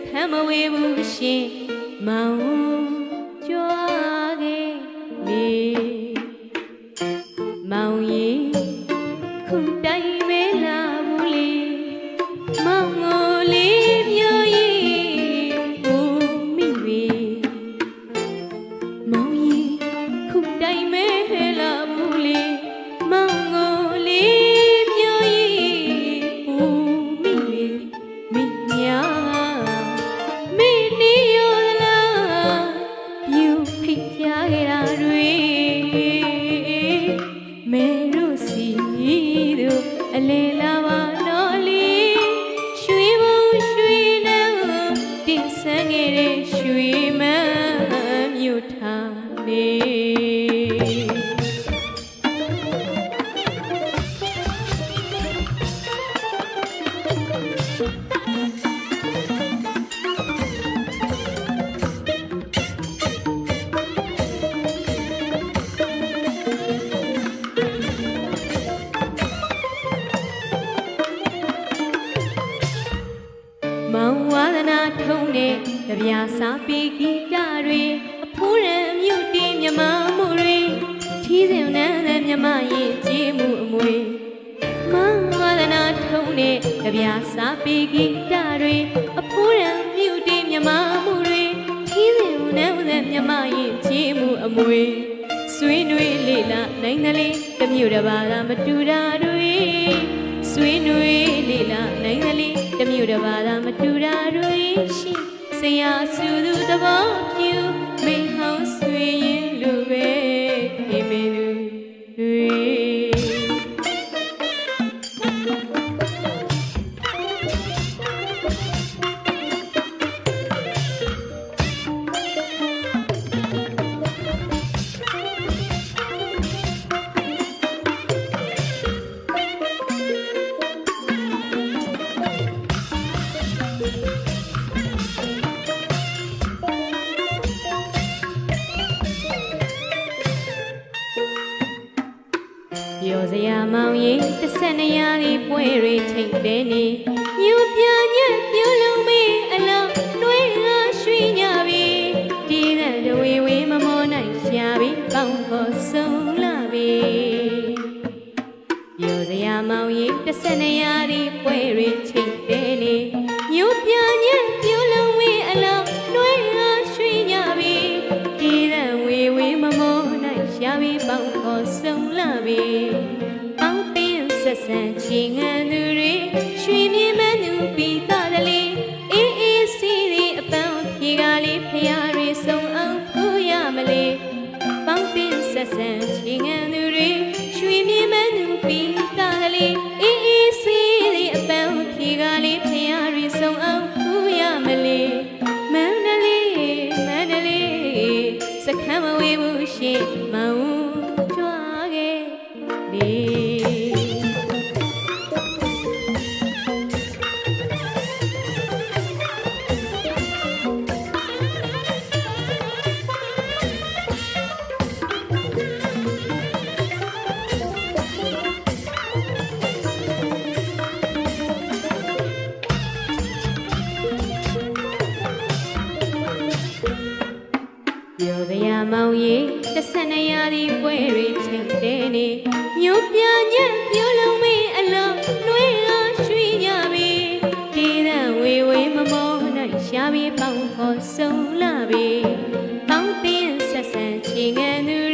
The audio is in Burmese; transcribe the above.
ခမ်းမဝေဘူးရှင်မောင်ကြွားခဲ့လေမောင်ရင်ခုတိုင်မဲလာဘူးလေမောင်ကိုလေးပြောရင်ဘူးမိပြီမောင်ရင်ခုတိုင်မဲလာဘူးလေမောင်ကိုလေးပြောရင်ဘူးမိပြီမိညာမိနီယောလာယူဖိတ်ကြခဲ့တာတွေမဲတို့စီတို့အလေလာပါတော့လေရွှေဘုံရွှေနောင်တင်ဆန်းခဲ့တဲ့ရွှေမန်းမြို့ထားနေမောင်ဝါဒနာထုံးတဲ့ကြပြာစာပေဂီတတွေအဖိုးရံမြို့တင်မြမမှုတွေထီးစင်နန်းတဲ့မြမရဲ့ကြည်မှုအမွေမောင်ဝါဒနာထုံးတဲ့ကြပြာစာပေဂီတတွေအဖိုးရံမြို့တင်မြမမှုတွေထီးစင်နန်းတဲ့မြမရဲ့ကြည်မှုအမွေဆွေးနွေးလေလာနိုင်တယ်လေတမျိုးတစ်ပါးကမတူတာတွေဆွေးနွေးလေလာနိုင်တယ်လေတမျိုးတစ်ပါးသာမတူတာတွေရှိဆရာစုသူသဘောပြူမိဟောင်းဆွေရင်လူပဲအိမ်မေလူတွေပြောစရာမောင်ရင်တစ်ဆက်နေရသည်ပွဲတွေထိတ်တယ်နေညူပြညက်ပြုလုံးမေးအလောင်းနှွေးငါရွှေညပြီဒီတဲ့တဝေဝေမမောနိုင်ရှာပြီကောင်းဖို့ဆုံးလာပြီပြောစရာမောင်ရင်တစ်ဆက်နေရသည်ပွဲတွေထိတ်တယ်နေညူပြညက်ပြုလုံးမေးအလောင်းနှွေးငါရွှေညပြီဒီတဲ့ဝေဝေမမောနိုင်ရှာပြီကောင်းဖို့ဆုံးလာပြီဆက်ဆံချင်ငံသူတွေရွှေမြင်မသူပြီးသားတလေအေးအေးစီးဒီအပန်းဖြေကလေးဖျားတွေစုံအောင်ဖူးရမလေပေါင်းတင်ဆက်ဆံချင်ငံသူတွေရွှေမြင်မသူပြီးသားတလေအေးအေးစီးဒီအပန်းဖြေကလေးဖျားတွေစုံအောင်ဖူးရမလေမန္တလေးစခမ်းမဝေဘူးရှင်မောင်ကြွားခဲ့လေပြောစရာမောင်ရင်တစ်ဆက်နေရသည်ပွဲတွေချိန်တယ်နေညိုပြညက်ပြုလုံးမေးအလောင်းနှွေးငါရွှေညပြီဒီတဲ့ဝေဝေမမောနိုင်ရှာပြီပေါင်းဖို့ဆုံးလာပြီပေါင်းတင်ဆက်ဆံချင်ငံသူ